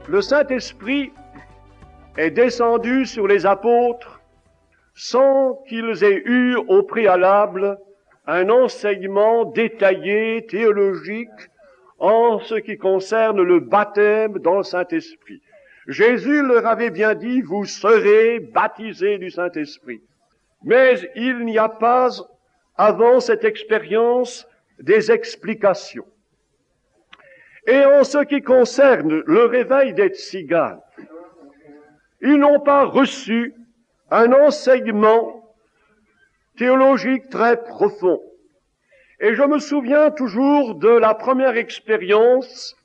Le Saint-Esprit est descendu sur les apôtres sans qu'ils aient eu au préalable un enseignement détaillé, théologique, en ce qui concerne le baptême dans le Saint-Esprit. Jésus leur avait bien dit, vous serez baptisés du Saint-Esprit. Mais il n'y a pas, avant cette expérience, des explications. Et en ce qui concerne le réveil des tziganes, ils n'ont pas reçu un enseignement théologique très profond. Et je me souviens toujours de la première expérience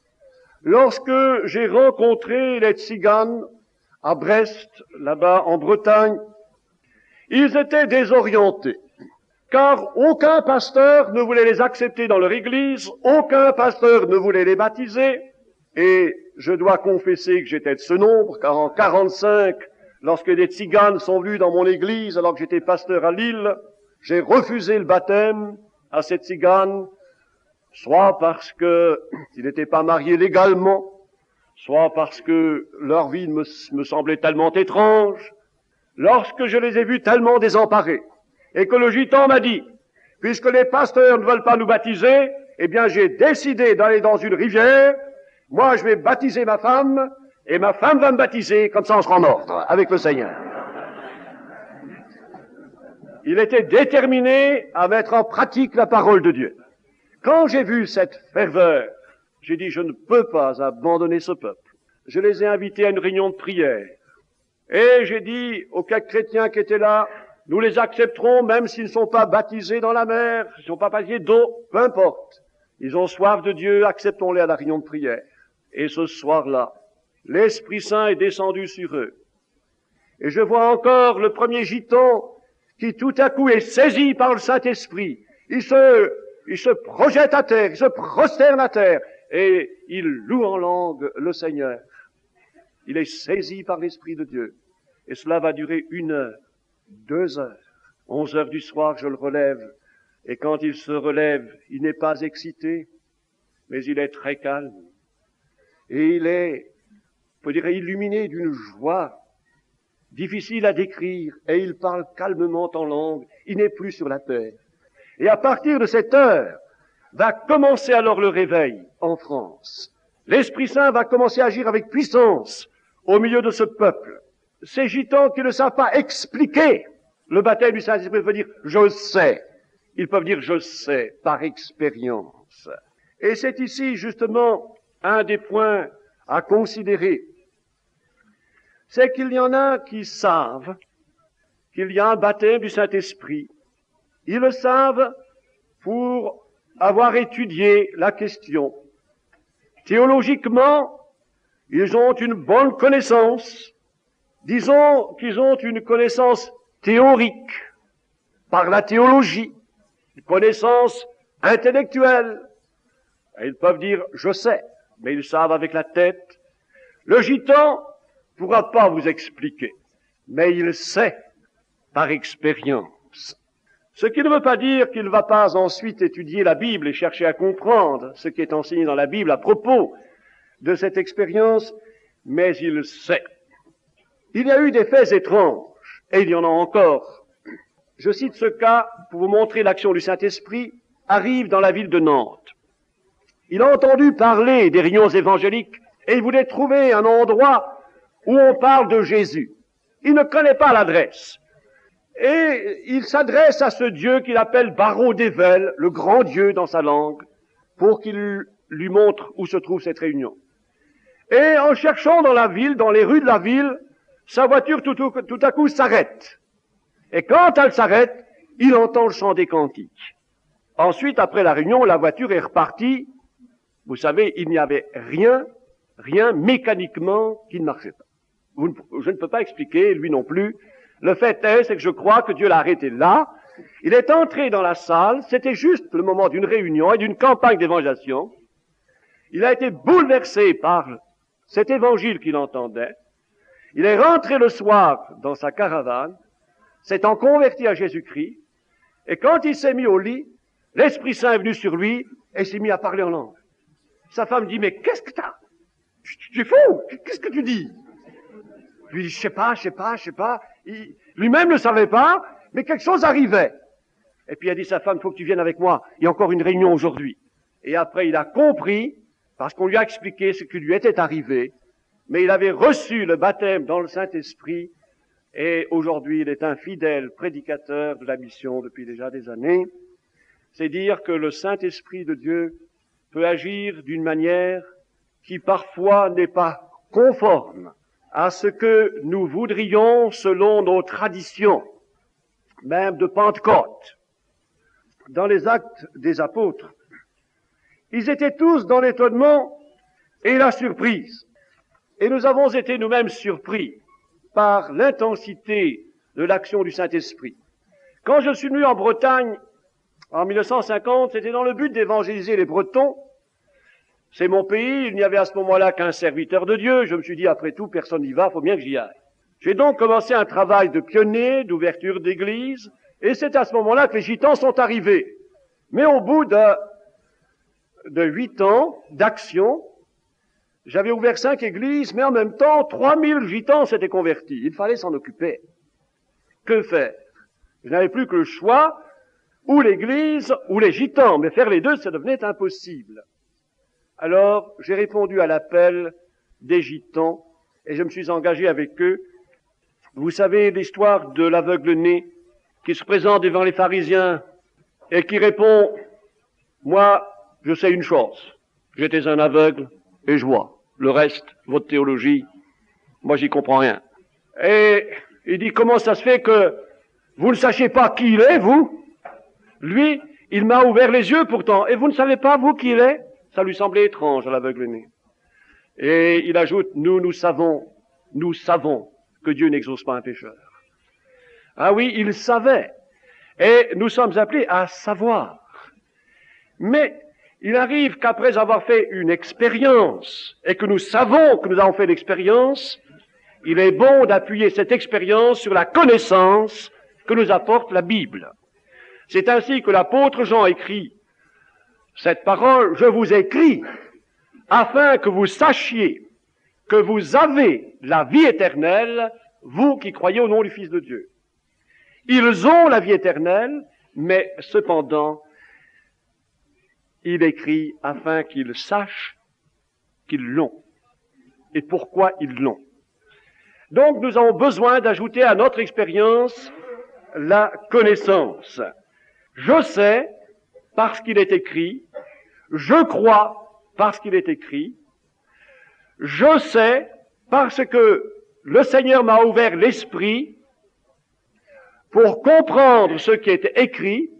lorsque j'ai rencontré les tziganes à Brest, là-bas en Bretagne. Ils étaient désorientés, car aucun pasteur ne voulait les accepter dans leur église, aucun pasteur ne voulait les baptiser, et je dois confesser que j'étais de ce nombre, car en 45, lorsque des tziganes sont venus dans mon église, alors que j'étais pasteur à Lille, j'ai refusé le baptême à ces tziganes, soit parce qu'ils n'étaient pas mariés légalement, soit parce que leur vie me semblait tellement étrange. Lorsque je les ai vus tellement désemparés, et que le gitan m'a dit, puisque les pasteurs ne veulent pas nous baptiser, eh bien j'ai décidé d'aller dans une rivière, moi je vais baptiser ma femme, et ma femme va me baptiser, comme ça on sera en ordre avec le Seigneur. Il était déterminé à mettre en pratique la parole de Dieu. Quand j'ai vu cette ferveur, j'ai dit, je ne peux pas abandonner ce peuple. Je les ai invités à une réunion de prière. Et j'ai dit aux quelques chrétiens qui étaient là, nous les accepterons même s'ils ne sont pas baptisés dans la mer, s'ils ne sont pas baptisés d'eau, peu importe. Ils ont soif de Dieu, acceptons-les à la réunion de prière. Et ce soir-là, l'Esprit Saint est descendu sur eux. Et je vois encore le premier gitan qui tout à coup est saisi par le Saint-Esprit. Il se projette à terre, il se prosterne à terre, et il loue en langue le Seigneur. Il est saisi par l'Esprit de Dieu. Et cela va durer 1 heure, 2 heures, 11 heures du soir, je le relève. Et quand il se relève, il n'est pas excité, mais il est très calme. Et il est, on peut dire, illuminé d'une joie difficile à décrire, et il parle calmement en langue. Il n'est plus sur la terre. Et à partir de cette heure, va commencer alors le réveil en France. L'Esprit Saint va commencer à agir avec puissance au milieu de ce peuple. Ces gitans qui ne savent pas expliquer le baptême du Saint-Esprit peuvent dire « je sais ». Ils peuvent dire « je sais » par expérience. Et c'est ici justement un des points à considérer. C'est qu'il y en a qui savent qu'il y a un baptême du Saint-Esprit. Ils le savent pour avoir étudié la question. Théologiquement, ils ont une bonne connaissance. Disons qu'ils ont une connaissance théorique par la théologie, une connaissance intellectuelle. Et ils peuvent dire « je sais », mais ils savent avec la tête. Le gitan ne pourra pas vous expliquer, mais il sait par expérience. Ce qui ne veut pas dire qu'il ne va pas ensuite étudier la Bible et chercher à comprendre ce qui est enseigné dans la Bible à propos de cette expérience, mais il sait. Il y a eu des faits étranges, et il y en a encore. Je cite ce cas pour vous montrer l'action du Saint-Esprit, arrive dans la ville de Nantes. Il a entendu parler des réunions évangéliques, et il voulait trouver un endroit où on parle de Jésus. Il ne connaît pas l'adresse. Et il s'adresse à ce Dieu qu'il appelle Barreau d'Ével, le grand Dieu dans sa langue, pour qu'il lui montre où se trouve cette réunion. Et en cherchant dans la ville, dans les rues de la ville, sa voiture tout à coup s'arrête. Et quand elle s'arrête, il entend le chant des cantiques. Ensuite, après la réunion, la voiture est repartie. Vous savez, il n'y avait rien mécaniquement qui ne marchait pas. Je ne peux pas expliquer, lui non plus. Le fait est, c'est que je crois que Dieu l'a arrêté là. Il est entré dans la salle, c'était juste le moment d'une réunion et d'une campagne d'évangélisation. Il a été bouleversé par cet évangile qu'il entendait. Il est rentré le soir dans sa caravane, s'étant converti à Jésus-Christ, et quand il s'est mis au lit, l'Esprit Saint est venu sur lui et s'est mis à parler en langue. Sa femme dit, mais qu'est-ce que t'as? Tu es fou! Qu'est-ce que tu dis? Puis il dit, je sais pas. Lui-même ne savait pas, mais quelque chose arrivait. Et puis il a dit à sa femme, il faut que tu viennes avec moi. Il y a encore une réunion aujourd'hui. Et après, il a compris, parce qu'on lui a expliqué ce qui lui était arrivé, mais il avait reçu le baptême dans le Saint-Esprit, et aujourd'hui, il est un fidèle prédicateur de la mission depuis déjà des années. C'est dire que le Saint-Esprit de Dieu peut agir d'une manière qui parfois n'est pas conforme à ce que nous voudrions selon nos traditions, même de Pentecôte. Dans les Actes des Apôtres, ils étaient tous dans l'étonnement et la surprise. Et nous avons été nous-mêmes surpris par l'intensité de l'action du Saint-Esprit. Quand je suis venu en Bretagne en 1950, c'était dans le but d'évangéliser les Bretons. C'est mon pays, il n'y avait à ce moment-là qu'un serviteur de Dieu. Je me suis dit, après tout, personne n'y va, il faut bien que j'y aille. J'ai donc commencé un travail de pionnier, d'ouverture d'église, et c'est à ce moment-là que les Gitans sont arrivés. Mais au bout de 8 ans d'action, j'avais ouvert 5 églises, mais en même temps, 3000 Gitans s'étaient convertis. Il fallait s'en occuper. Que faire? Je n'avais plus que le choix, ou l'église, ou les Gitans, mais faire les deux, ça devenait impossible. Alors, j'ai répondu à l'appel des Gitans, et je me suis engagé avec eux. Vous savez l'histoire de l'aveugle-né qui se présente devant les pharisiens et qui répond, moi, je sais une chose, j'étais un aveugle et je vois. Le reste, votre théologie, moi j'y comprends rien. Et il dit, comment ça se fait que vous ne sachiez pas qui il est, vous? Lui, il m'a ouvert les yeux pourtant, et vous ne savez pas, vous, qui il est? Ça lui semblait étrange à l'aveugle-né. Et il ajoute, nous savons que Dieu n'exauce pas un pécheur. Ah oui, il savait. Et nous sommes appelés à savoir. Mais il arrive qu'après avoir fait une expérience, et que nous savons que nous avons fait l'expérience, il est bon d'appuyer cette expérience sur la connaissance que nous apporte la Bible. C'est ainsi que l'apôtre Jean écrit cette parole, je vous écris, afin que vous sachiez que vous avez la vie éternelle, vous qui croyez au nom du Fils de Dieu. Ils ont la vie éternelle, mais cependant, il écrit afin qu'ils sachent qu'ils l'ont. Et pourquoi ils l'ont. Donc nous avons besoin d'ajouter à notre expérience la connaissance. Je sais parce qu'il est écrit, je crois parce qu'il est écrit, je sais parce que le Seigneur m'a ouvert l'esprit pour comprendre ce qui est écrit,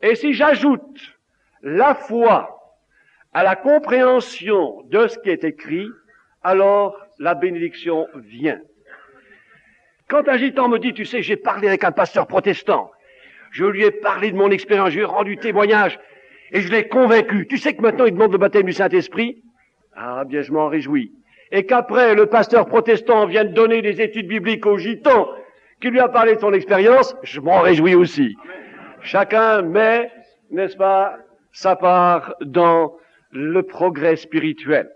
et si j'ajoute la foi à la compréhension de ce qui est écrit, alors la bénédiction vient. Quand un gitan me dit, tu sais, j'ai parlé avec un pasteur protestant, je lui ai parlé de mon expérience, je lui ai rendu témoignage, et je l'ai convaincu. Tu sais que maintenant il demande le baptême du Saint-Esprit? Ah bien, je m'en réjouis. Et qu'après, le pasteur protestant vienne donner des études bibliques au gitan qui lui a parlé de son expérience, je m'en réjouis aussi. Chacun met, n'est-ce pas, sa part dans le progrès spirituel.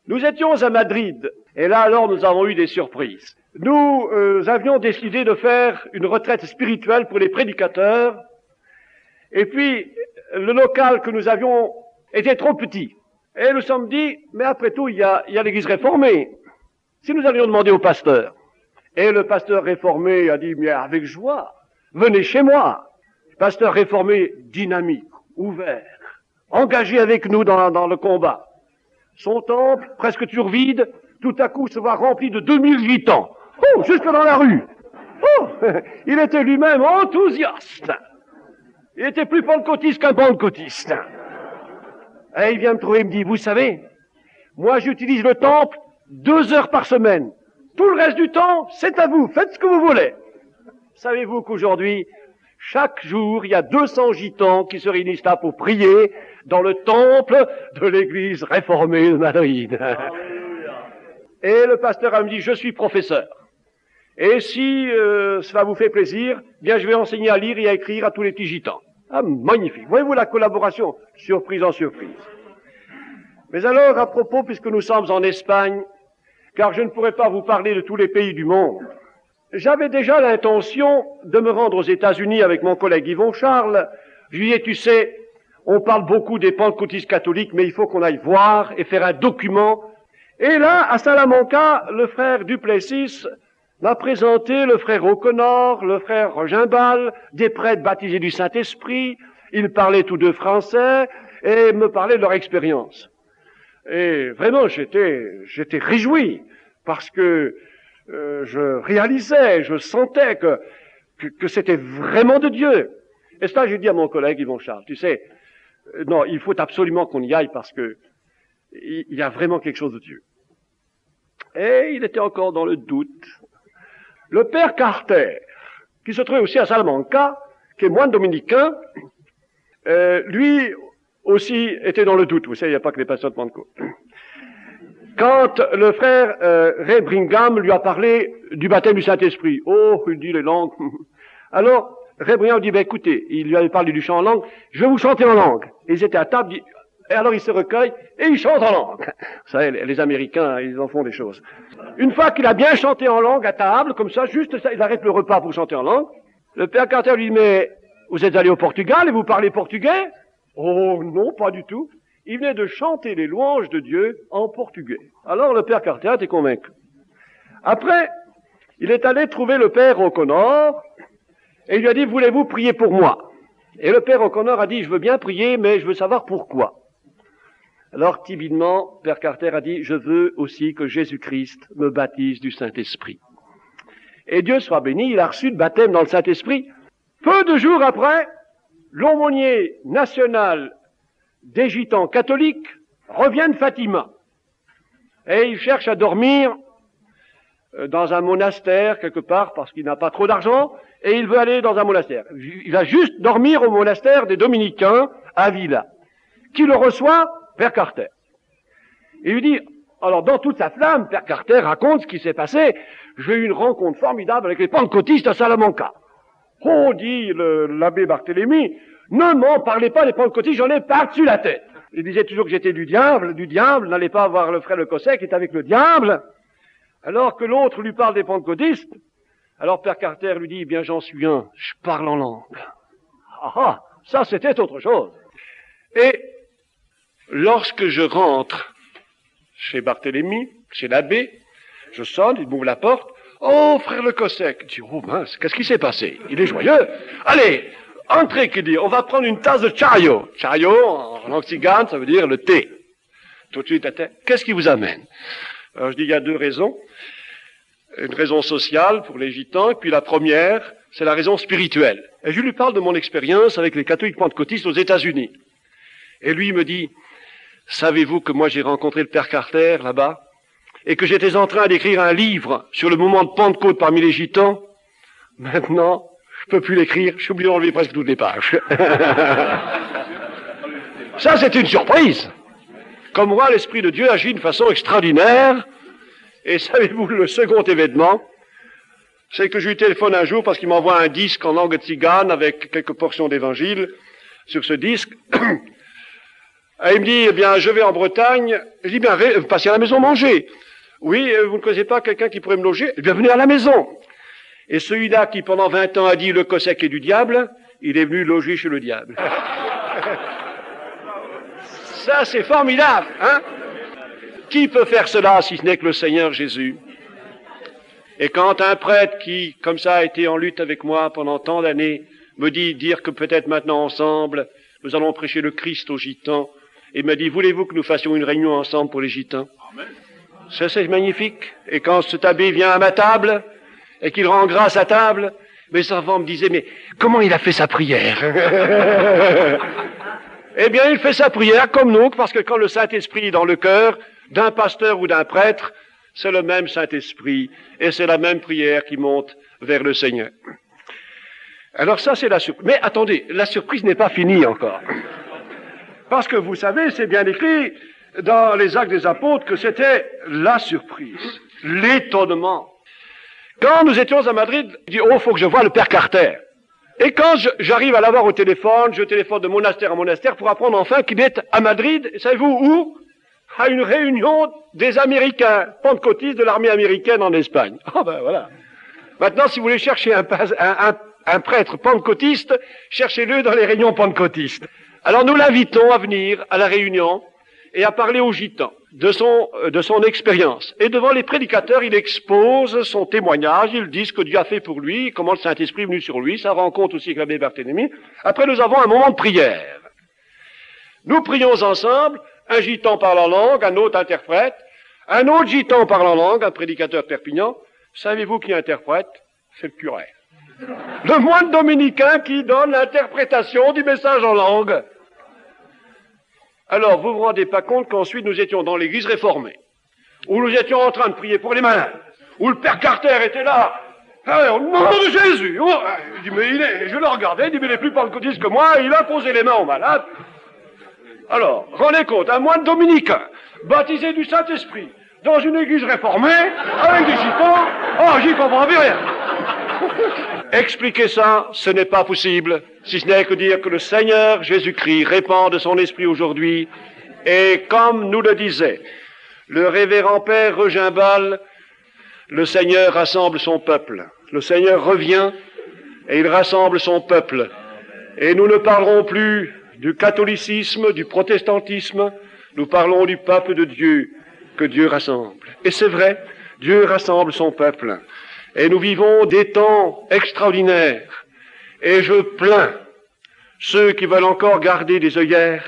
Nous étions à Madrid, et là alors nous avons eu des surprises. Nous avions décidé de faire une retraite spirituelle pour les prédicateurs, et puis le local que nous avions était trop petit. Et nous sommes dit, mais après tout, il y a l'église réformée. Si nous allions demander au pasteur, et le pasteur réformé a dit, mais avec joie, venez chez moi. Pasteur réformé dynamique, ouvert, engagé avec nous dans le combat. Son temple, presque toujours vide, tout à coup se voit rempli de 2000 gitans. Oh, jusque dans la rue. Oh, il était lui-même enthousiaste. Il était plus pentecôtiste qu'un pentecôtiste. Et il vient me trouver et me dit, vous savez, moi j'utilise le temple 2 heures par semaine. Tout le reste du temps, c'est à vous, faites ce que vous voulez. Savez-vous qu'aujourd'hui, chaque jour, il y a 200 gitans qui se réunissent là pour prier dans le temple de l'église réformée de Madrid. Et le pasteur me dit, je suis professeur. Et si cela vous fait plaisir, bien je vais enseigner à lire et à écrire à tous les petits gitans. Ah, magnifique. Voyez-vous la collaboration, surprise en surprise. Mais alors, à propos, puisque nous sommes en Espagne, car je ne pourrais pas vous parler de tous les pays du monde, j'avais déjà l'intention de me rendre aux États-Unis avec mon collègue Yvon Charles. Je lui disais, tu sais, on parle beaucoup des pentecôtistes catholiques, mais il faut qu'on aille voir et faire un document. Et là, à Salamanca, le frère Duplessis m'a présenté le frère O'Connor, le frère Rogimbal, des prêtres baptisés du Saint-Esprit. Ils parlaient tous deux français et me parlaient de leur expérience. Et vraiment, j'étais réjoui parce que je réalisais, je sentais que c'était vraiment de Dieu. Et cela, j'ai dit à mon collègue Yvon Charles, tu sais, non, il faut absolument qu'on y aille parce que il y a vraiment quelque chose de Dieu. Et il était encore dans le doute. Le père Carter, qui se trouvait aussi à Salamanca, qui est moine dominicain, lui aussi était dans le doute. Vous savez, il n'y a pas que les pasteurs de Pentecôte. Quand le frère Ray Brigham lui a parlé du baptême du Saint-Esprit, oh, il dit les langues. Alors, Ray Brigham dit, ben écoutez, il lui avait parlé du chant en langue, je vais vous chanter en langue. Et ils étaient à table, et alors il se recueille, et il chante en langue. Vous savez, les Américains, ils en font des choses. Une fois qu'il a bien chanté en langue à table, comme ça, juste ça, il arrête le repas pour chanter en langue. Le père Carter lui dit, mais vous êtes allé au Portugal et vous parlez portugais? Oh non, pas du tout. Il venait de chanter les louanges de Dieu en portugais. Alors le père Carter était convaincu. Après, il est allé trouver le père O'Connor et il lui a dit, voulez-vous prier pour moi? Et le père O'Connor a dit, je veux bien prier, mais je veux savoir pourquoi. Alors timidement, père Carter a dit, je veux aussi que Jésus-Christ me baptise du Saint-Esprit. Et Dieu soit béni, il a reçu le baptême dans le Saint-Esprit. Peu de jours après, l'aumônier national des gitans catholiques revient de Fatima. Et il cherche à dormir dans un monastère quelque part parce qu'il n'a pas trop d'argent et il veut aller dans un monastère. Il va juste dormir au monastère des Dominicains à Villa. Qui le reçoit? Père Carter. Il lui dit, alors dans toute sa flamme, Père Carter raconte ce qui s'est passé. J'ai eu une rencontre formidable avec les pentecôtistes à Salamanca. Oh, dit l'abbé Barthélemy, ne m'en parlez pas des pentecôtistes, j'en ai par-dessus la tête. Il disait toujours que j'étais du diable, n'allez pas voir le frère Le Cosset qui est avec le diable. Alors que l'autre lui parle des pentecôtistes, alors Père Carter lui dit, eh bien j'en suis un, je parle en langue. Ah, ça c'était autre chose. Et lorsque je rentre chez Barthélemy, chez l'abbé, je sonne, il m'ouvre la porte, oh frère Le Cosset, je dis, oh mince, qu'est-ce qui s'est passé? Il est joyeux. Allez, entrez, qu'il dit, on va prendre une tasse de chayo. Chayo, en langue tzigane, ça veut dire le thé. Tout de suite, qu'est-ce qui vous amène? Alors je dis, il y a deux raisons. Une raison sociale pour les gitans, et puis la première, c'est la raison spirituelle. Et je lui parle de mon expérience avec les catholiques pentecôtistes aux États-Unis. Et lui, il me dit, savez-vous que moi j'ai rencontré le père Carter là-bas, et que j'étais en train d'écrire un livre sur le mouvement de Pentecôte parmi les gitans? Maintenant, je peux plus l'écrire, je suis obligé d'enlever presque toutes les pages. Ça, c'est une surprise. Comme moi, l'Esprit de Dieu agit d'une façon extraordinaire. Et savez-vous, le second événement, c'est que je lui téléphone un jour parce qu'il m'envoie un disque en langue tzigane avec quelques portions d'évangile sur ce disque. Et il me dit, eh bien, je vais en Bretagne. Je dis, bien, passez à la maison manger. Oui, vous ne connaissez pas quelqu'un qui pourrait me loger? Eh bien, venez à la maison. Et celui-là qui, pendant 20 ans, a dit le Cosset est du diable, il est venu loger chez le diable. Ça, c'est formidable, hein? Qui peut faire cela si ce n'est que le Seigneur Jésus? Et quand un prêtre qui, comme ça, a été en lutte avec moi pendant tant d'années, me dit dire que peut-être maintenant ensemble, nous allons prêcher le Christ aux gitans, et me dit, voulez-vous que nous fassions une réunion ensemble pour les gitans? Ça, c'est magnifique. Et quand cet abbé vient à ma table, et qu'il rend grâce à table, mes enfants me disaient, mais comment il a fait sa prière? Eh bien, il fait sa prière comme nous, parce que quand le Saint-Esprit est dans le cœur d'un pasteur ou d'un prêtre, c'est le même Saint-Esprit, et c'est la même prière qui monte vers le Seigneur. Alors ça, c'est la surprise. Mais attendez, la surprise n'est pas finie encore. Parce que vous savez, c'est bien écrit dans les Actes des Apôtres que c'était la surprise, l'étonnement. Quand nous étions à Madrid, je dis, oh, faut que je voie le père Carter. Et quand j'arrive à l'avoir au téléphone, je téléphone de monastère en monastère pour apprendre enfin qu'il est à Madrid. Et savez-vous où? à une réunion des Américains, pentecôtistes de l'armée américaine en Espagne. Ah ben voilà. Maintenant, si vous voulez chercher un prêtre pentecôtiste, cherchez-le dans les réunions pentecôtistes. Alors nous l'invitons à venir à la réunion et à parler aux gitans de son expérience. Et devant les prédicateurs, il expose son témoignage, il dit ce que Dieu a fait pour lui, comment le Saint-Esprit est venu sur lui, sa rencontre aussi avec l'abbé Barthélemy. Après, nous avons un moment de prière. Nous prions ensemble, un gitan parle en langue, un autre interprète, un autre gitan parle en langue, un prédicateur de Perpignan. Savez-vous qui interprète? C'est le curé. Le moine dominicain qui donne l'interprétation du message en langue. Alors, vous ne vous rendez pas compte qu'ensuite nous étions dans l'église réformée, où nous étions en train de prier pour les malades, où le père Carter était là, au nom de Jésus. Oh, il dit, mais je le regardais, il dit, mais il est plus pentecôtiste que moi, il a posé les mains aux malades. Alors, rendez compte, un moine dominicain, baptisé du Saint-Esprit, dans une église réformée, avec des gitans, oh, j'y comprends plus rien. Expliquer ça, ce n'est pas possible, si ce n'est que dire que le Seigneur Jésus-Christ répand de son esprit aujourd'hui, et comme nous le disait le révérend père Regimbal, le Seigneur rassemble son peuple. Le Seigneur revient et il rassemble son peuple. Et nous ne parlerons plus du catholicisme, du protestantisme, nous parlons du peuple de Dieu que Dieu rassemble. Et c'est vrai, Dieu rassemble son peuple. Et nous vivons des temps extraordinaires. Et je plains ceux qui veulent encore garder des œillères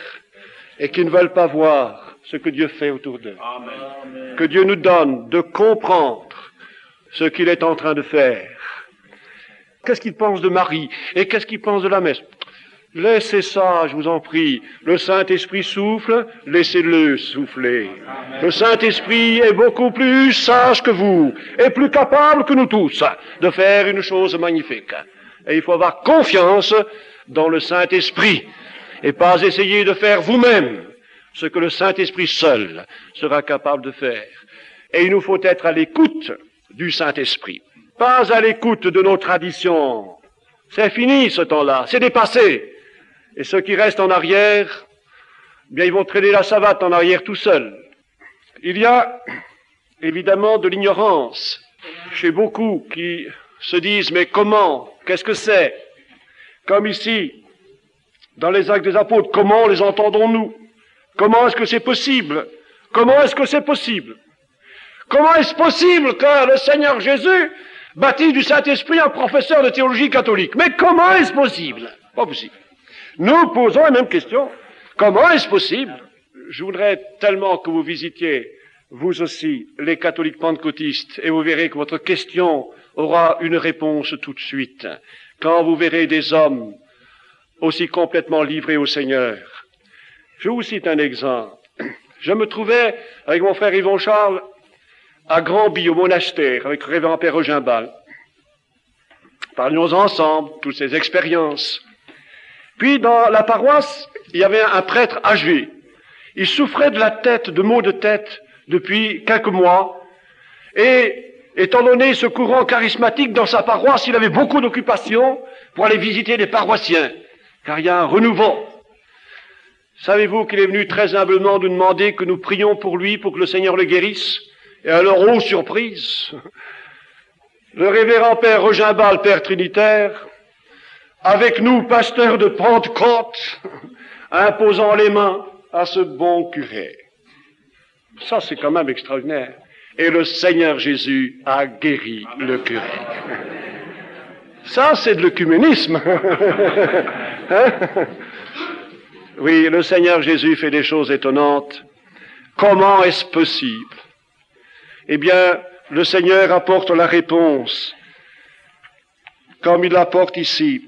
et qui ne veulent pas voir ce que Dieu fait autour d'eux. Amen. Que Dieu nous donne de comprendre ce qu'il est en train de faire. Qu'est-ce qu'il pense de Marie et qu'est-ce qu'il pense de la messe? Laissez ça, je vous en prie. Le Saint-Esprit souffle, laissez-le souffler. Amen. Le Saint-Esprit est beaucoup plus sage que vous, et plus capable que nous tous de faire une chose magnifique. Et il faut avoir confiance dans le Saint-Esprit, et pas essayer de faire vous-même ce que le Saint-Esprit seul sera capable de faire. Et il nous faut être à l'écoute du Saint-Esprit, pas à l'écoute de nos traditions. C'est fini ce temps-là, c'est dépassé. Et ceux qui restent en arrière, bien, ils vont traîner la savate en arrière tout seuls. Il y a évidemment de l'ignorance chez beaucoup qui se disent, mais comment? Qu'est-ce que c'est? Comme ici, dans les Actes des Apôtres, comment les entendons-nous? Comment est-ce que c'est possible? Comment est-ce que c'est possible? Comment est-ce possible que le Seigneur Jésus baptise du Saint-Esprit un professeur de théologie catholique? Mais comment est-ce possible? Pas possible. Nous posons la même question. Comment est-ce possible? Je voudrais tellement que vous visitiez, vous aussi, les catholiques pentecôtistes, et vous verrez que votre question aura une réponse tout de suite. Quand vous verrez des hommes aussi complètement livrés au Seigneur. Je vous cite un exemple. Je me trouvais avec mon frère Yvon Charles à Granby, au monastère, avec le révérend père Regimbal. Parlions ensemble, toutes ces expériences. Puis dans la paroisse, il y avait un prêtre âgé. Il souffrait de la tête, de maux de tête, depuis quelques mois. Et étant donné ce courant charismatique dans sa paroisse, il avait beaucoup d'occupations pour aller visiter les paroissiens, car il y a un renouveau. Savez-vous qu'il est venu très humblement nous demander que nous prions pour lui, pour que le Seigneur le guérisse? Et alors, oh surprise, le révérend père Regimbal, père trinitaire, avec nous, pasteur de Pentecôte, imposant les mains à ce bon curé. Ça, c'est quand même extraordinaire. Et le Seigneur Jésus a guéri le curé. Ça, c'est de l'œcuménisme. Hein? Oui, le Seigneur Jésus fait des choses étonnantes. Comment est-ce possible? Eh bien, le Seigneur apporte la réponse, comme il l'apporte ici.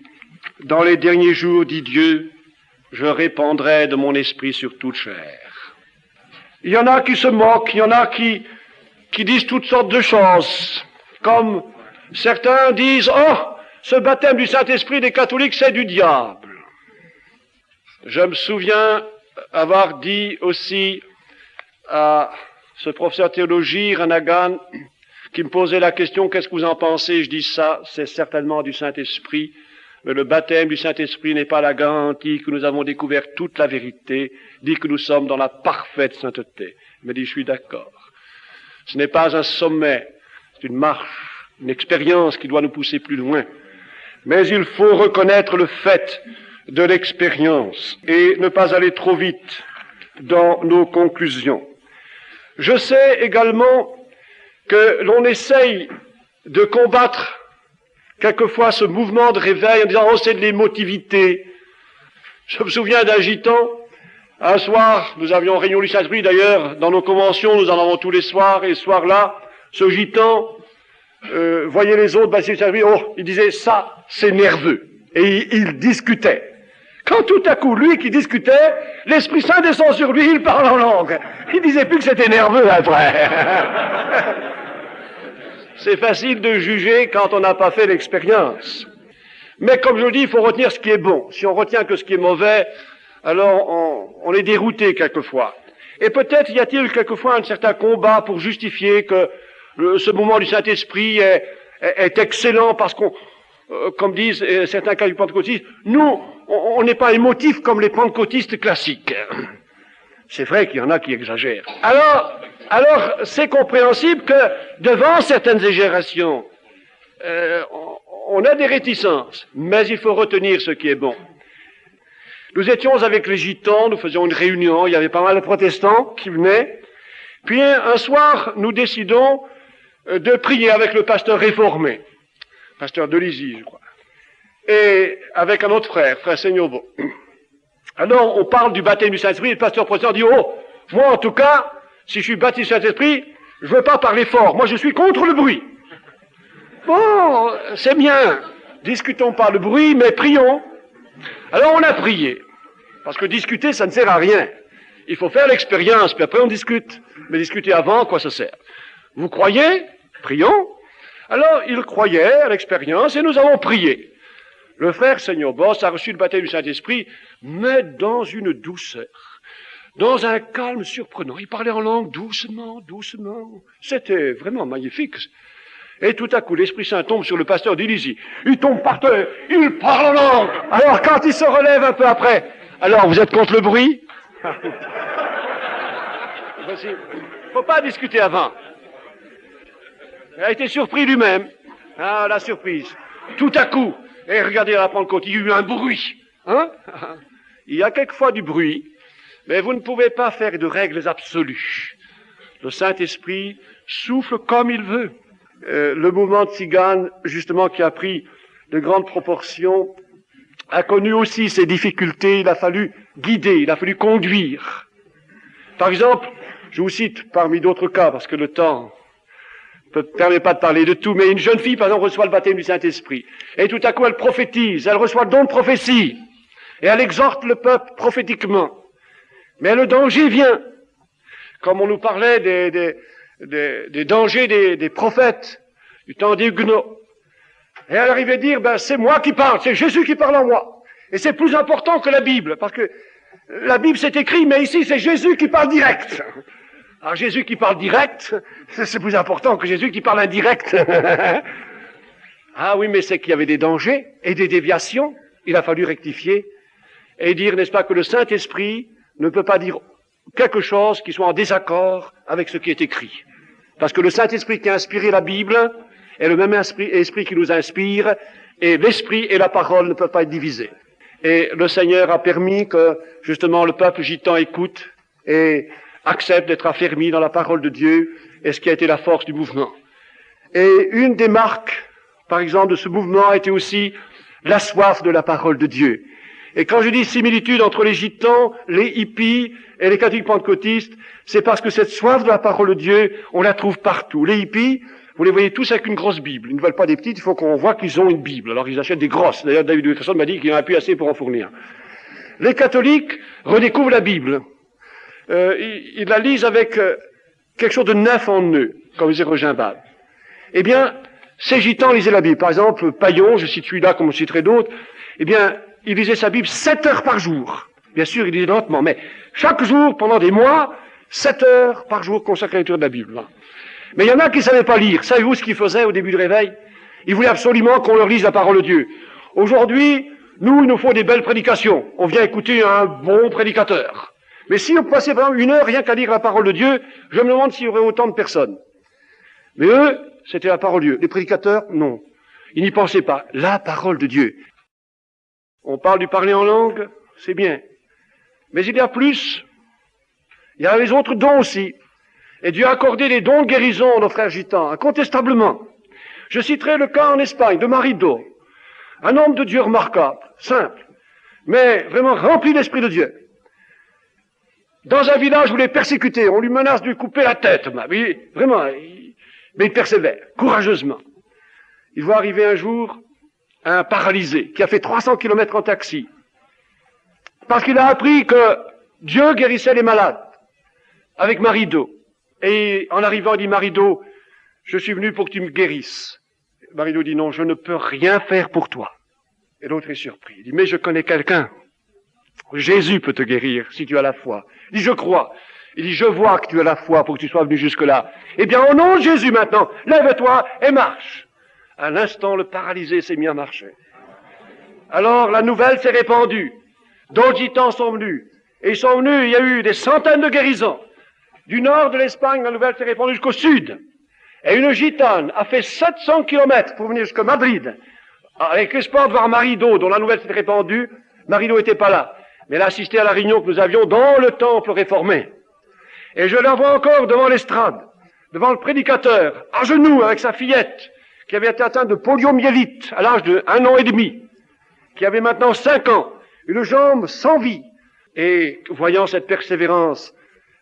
Dans les derniers jours, dit Dieu, je répandrai de mon esprit sur toute chair. Il y en a qui se moquent, il y en a qui disent toutes sortes de choses, comme certains disent, oh, ce baptême du Saint-Esprit des catholiques, c'est du diable. Je me souviens avoir dit aussi à ce professeur de théologie, Ranagan, qui me posait la question, qu'est-ce que vous en pensez? Je dis ça, c'est certainement du Saint-Esprit. Mais le baptême du Saint-Esprit n'est pas la garantie que nous avons découvert toute la vérité, dit que nous sommes dans la parfaite sainteté. Il me dit, je suis d'accord. Ce n'est pas un sommet, c'est une marche, une expérience qui doit nous pousser plus loin. Mais il faut reconnaître le fait de l'expérience et ne pas aller trop vite dans nos conclusions. Je sais également que l'on essaye de combattre quelquefois ce mouvement de réveil en disant « oh, c'est de l'émotivité ». Je me souviens d'un gitan. Un soir, nous avions réunion du Saint-Esprit, d'ailleurs, dans nos conventions, nous en avons tous les soirs, et ce soir-là, ce gitan voyait les autres passer du Saint-Esprit, oh, il disait « ça, c'est nerveux ». Et il discutait. Quand tout à coup, lui qui discutait, l'Esprit Saint descend sur lui, il parle en langue. Il disait plus que c'était nerveux après. C'est facile de juger quand on n'a pas fait l'expérience. Mais comme je le dis, il faut retenir ce qui est bon. Si on retient que ce qui est mauvais, alors on est dérouté quelquefois. Et peut-être y a-t-il quelquefois un certain combat pour justifier que ce mouvement du Saint-Esprit est excellent parce qu'on, comme disent certains cas du pentecôtisme, nous, on n'est pas émotifs comme les pentecôtistes classiques. C'est vrai qu'il y en a qui exagèrent. Alors, c'est compréhensible que devant certaines exagérations, on a des réticences, mais il faut retenir ce qui est bon. Nous étions avec les gitans, nous faisions une réunion, il y avait pas mal de protestants qui venaient. Puis un soir, nous décidons de prier avec le pasteur réformé, pasteur de Lizy, je crois, et avec un autre frère Seignobo. Alors, on parle du baptême du Saint-Esprit, et le pasteur protestant dit « oh, moi en tout cas, si je suis baptisé du Saint-Esprit, je ne veux pas parler fort, moi je suis contre le bruit. » Bon, c'est bien, discutons pas le bruit, mais prions. Alors on a prié, parce que discuter, ça ne sert à rien. Il faut faire l'expérience, puis après on discute. Mais discuter avant, quoi ça sert? Vous croyez? Prions. Alors il croyait à l'expérience, et nous avons prié. Le frère Seigneur Boss a reçu le baptême du Saint-Esprit, mais dans une douceur, dans un calme surprenant. Il parlait en langue doucement, doucement. C'était vraiment magnifique. Et tout à coup, l'Esprit Saint tombe sur le pasteur d'Ilizy. Il tombe par terre, il parle en langue. Alors, quand il se relève un peu après, alors, vous êtes contre le bruit? Voici. Faut pas discuter avant. Il a été surpris lui-même. Ah, la surprise. Tout à coup, et regardez à la Pentecôte, il y a eu un bruit. Hein? Il y a quelquefois du bruit, mais vous ne pouvez pas faire de règles absolues. Le Saint-Esprit souffle comme il veut. Le mouvement de Tzigane, justement, qui a pris de grandes proportions, a connu aussi ses difficultés. Il a fallu guider, il a fallu conduire. Par exemple, je vous cite parmi d'autres cas, parce que le temps ne permet pas de parler de tout, mais une jeune fille, par exemple, reçoit le baptême du Saint-Esprit. Et tout à coup, elle prophétise, elle reçoit le don de prophétie. Et elle exhorte le peuple prophétiquement. Mais le danger vient. Comme on nous parlait des dangers des prophètes du temps des Huguenots. Et elle arrivait à dire, c'est moi qui parle, c'est Jésus qui parle en moi. Et c'est plus important que la Bible, parce que la Bible c'est écrit, mais ici c'est Jésus qui parle direct. Alors Jésus qui parle direct, c'est plus important que Jésus qui parle indirect. Ah oui, mais c'est qu'il y avait des dangers et des déviations. Il a fallu rectifier et dire, n'est-ce pas, que le Saint-Esprit ne peut pas dire quelque chose qui soit en désaccord avec ce qui est écrit. Parce que le Saint-Esprit qui a inspiré la Bible est le même esprit qui nous inspire, et l'Esprit et la parole ne peuvent pas être divisés. Et le Seigneur a permis que, justement, le peuple gitan écoute et accepte d'être affermi dans la parole de Dieu, et ce qui a été la force du mouvement. Et une des marques, par exemple, de ce mouvement a été aussi la soif de la parole de Dieu. Et quand je dis similitude entre les gitans, les hippies et les catholiques pentecôtistes, c'est parce que cette soif de la parole de Dieu, on la trouve partout. Les hippies, vous les voyez tous avec une grosse Bible. Ils ne veulent pas des petites, il faut qu'on voit qu'ils ont une Bible. Alors ils achètent des grosses. D'ailleurs, David Wilkerson m'a dit qu'il n'en a plus assez pour en fournir. Les catholiques redécouvrent la Bible. Ils la lisent avec quelque chose de neuf en eux, comme disait Rogimbal. Eh bien, ces gitans lisaient la Bible. Par exemple, Paillon, je cite celui-là comme je citerai d'autres, eh bien, il lisait sa Bible 7 heures par jour. Bien sûr, il lisait lentement, mais chaque jour, pendant des mois, 7 heures par jour consacrées à la lecture de la Bible. Mais il y en a qui ne savaient pas lire. Savez-vous ce qu'ils faisaient au début du réveil? Ils voulaient absolument qu'on leur lise la parole de Dieu. Aujourd'hui, il nous faut des belles prédications. On vient écouter un bon prédicateur. Mais si on passait vraiment 1 heure rien qu'à lire la parole de Dieu, je me demande s'il y aurait autant de personnes. Mais eux, c'était la parole de Dieu. Les prédicateurs, non. Ils n'y pensaient pas. La parole de Dieu. On parle du parler en langue, c'est bien. Mais il y a plus. Il y a les autres dons aussi. Et Dieu a accordé des dons de guérison à nos frères gitans, incontestablement. Je citerai le cas en Espagne de Marido. Un homme de Dieu remarquable, simple, mais vraiment rempli d'Esprit de Dieu. Dans un village où il est persécuté, on lui menace de lui couper la tête. Mais vraiment, mais il persévère, courageusement. Il voit arriver un jour un paralysé qui a fait 300 kilomètres en taxi. Parce qu'il a appris que Dieu guérissait les malades avec Marido. Et en arrivant, il dit, Marido, je suis venu pour que tu me guérisses. Marido dit, non, je ne peux rien faire pour toi. Et l'autre est surpris. Il dit, mais je connais quelqu'un. Jésus peut te guérir si tu as la foi. Il dit, je crois. Il dit, je vois que tu as la foi pour que tu sois venu jusque-là. Eh bien, au nom de Jésus maintenant, lève-toi et marche. À l'instant, le paralysé s'est mis à marcher. Alors, la nouvelle s'est répandue. D'autres gitans sont venus. Et ils sont venus, il y a eu des centaines de guérisons. Du nord de l'Espagne, la nouvelle s'est répandue jusqu'au sud. Et une gitane a fait 700 kilomètres pour venir jusqu'à Madrid, avec l'espoir de voir Marido, dont la nouvelle s'est répandue. Marido n'était pas là, mais elle a assisté à la réunion que nous avions dans le temple réformé. Et je la vois encore devant l'estrade, devant le prédicateur, à genoux avec sa fillette, qui avait été atteinte de poliomyélite à l'âge de 1 an et demi, qui avait maintenant 5 ans, une jambe sans vie. Et voyant cette persévérance,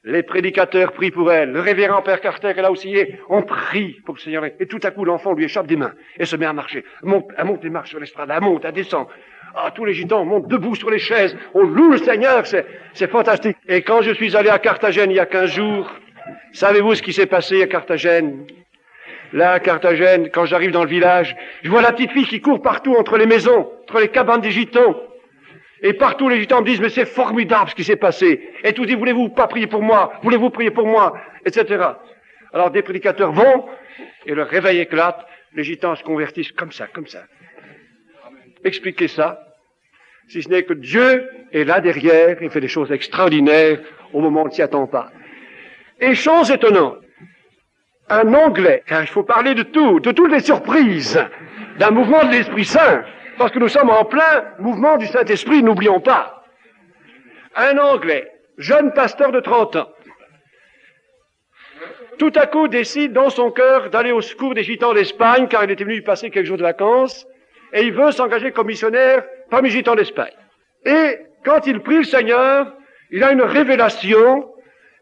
les prédicateurs prient pour elle. Le révérend Père Carter est là aussi. Et on prie pour que le Seigneur. Et tout à coup, l'enfant lui échappe des mains et se met à marcher. Elle monte les marches sur l'estrade. Elle monte, elle descend. Ah, tous les gitans montent debout sur les chaises. On loue le Seigneur. C'est fantastique. Et quand je suis allé à Carthagène il y a 15 jours, savez-vous ce qui s'est passé à Carthagène? Là, à Carthagène, quand j'arrive dans le village, je vois la petite fille qui court partout entre les maisons, entre les cabanes des gitans. Et partout, les gitans me disent, mais c'est formidable ce qui s'est passé. Et tous disent, voulez-vous pas prier pour moi? Voulez-vous prier pour moi? Etc. Alors des prédicateurs vont, et le réveil éclate, les gitans se convertissent comme ça, comme ça. Expliquez ça, si ce n'est que Dieu est là derrière et fait des choses extraordinaires au moment où on ne s'y attend pas. Et chose étonnante, un Anglais, car il faut parler de tout, de toutes les surprises d'un mouvement de l'Esprit Saint, parce que nous sommes en plein mouvement du Saint-Esprit, n'oublions pas. Un Anglais, jeune pasteur de 30 ans, tout à coup décide dans son cœur d'aller au secours des gitans d'Espagne, car il était venu y passer quelques jours de vacances, et il veut s'engager comme missionnaire parmi les gitans d'Espagne. Et quand il prie le Seigneur, il a une révélation,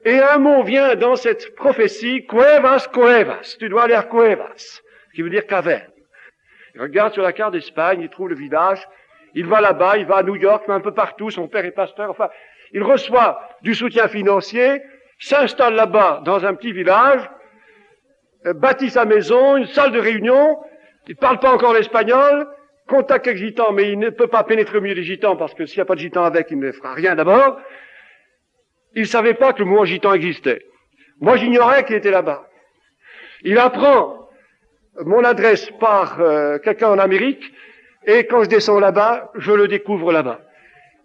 et un mot vient dans cette prophétie, Cuevas, Cuevas, tu dois aller à Cuevas, qui veut dire caverne. Il regarde sur la carte d'Espagne, il trouve le village, il va là-bas, il va à New York, mais un peu partout, son père est pasteur, enfin, il reçoit du soutien financier, s'installe là-bas dans un petit village, bâtit sa maison, une salle de réunion, il ne parle pas encore l'espagnol, contacte quelques gitans, mais il ne peut pas pénétrer au milieu des gitans, parce que s'il n'y a pas de gitans avec, il ne fera rien d'abord. Il ne savait pas que le mouvement gitan existait. Moi, j'ignorais qu'il était là-bas. Il apprend mon adresse par quelqu'un en Amérique, et quand je descends là-bas, je le découvre là-bas.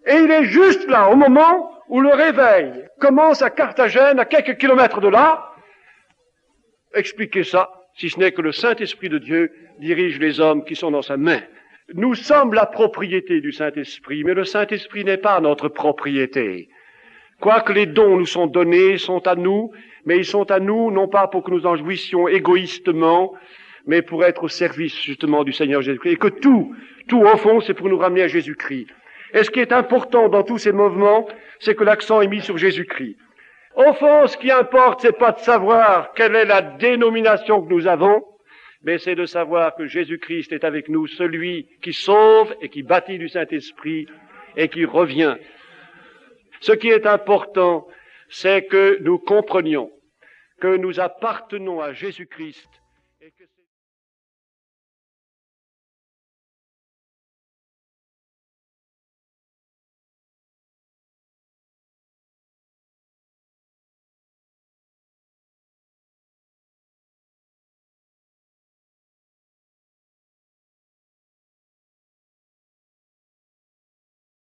Et il est juste là, au moment où le réveil commence à Carthagène, à quelques kilomètres de là. Expliquez ça, si ce n'est que le Saint-Esprit de Dieu dirige les hommes qui sont dans sa main. Nous sommes la propriété du Saint-Esprit, mais le Saint-Esprit n'est pas notre propriété. Quoique les dons nous sont donnés, sont à nous, mais ils sont à nous non pas pour que nous en jouissions égoïstement, mais pour être au service justement du Seigneur Jésus-Christ. Et que tout au fond, c'est pour nous ramener à Jésus-Christ. Et ce qui est important dans tous ces mouvements, c'est que l'accent est mis sur Jésus-Christ. Au fond, ce qui importe, c'est pas de savoir quelle est la dénomination que nous avons, mais c'est de savoir que Jésus-Christ est avec nous, celui qui sauve et qui bâtit du Saint-Esprit et qui revient. Ce qui est important, c'est que nous comprenions que nous appartenons à Jésus-Christ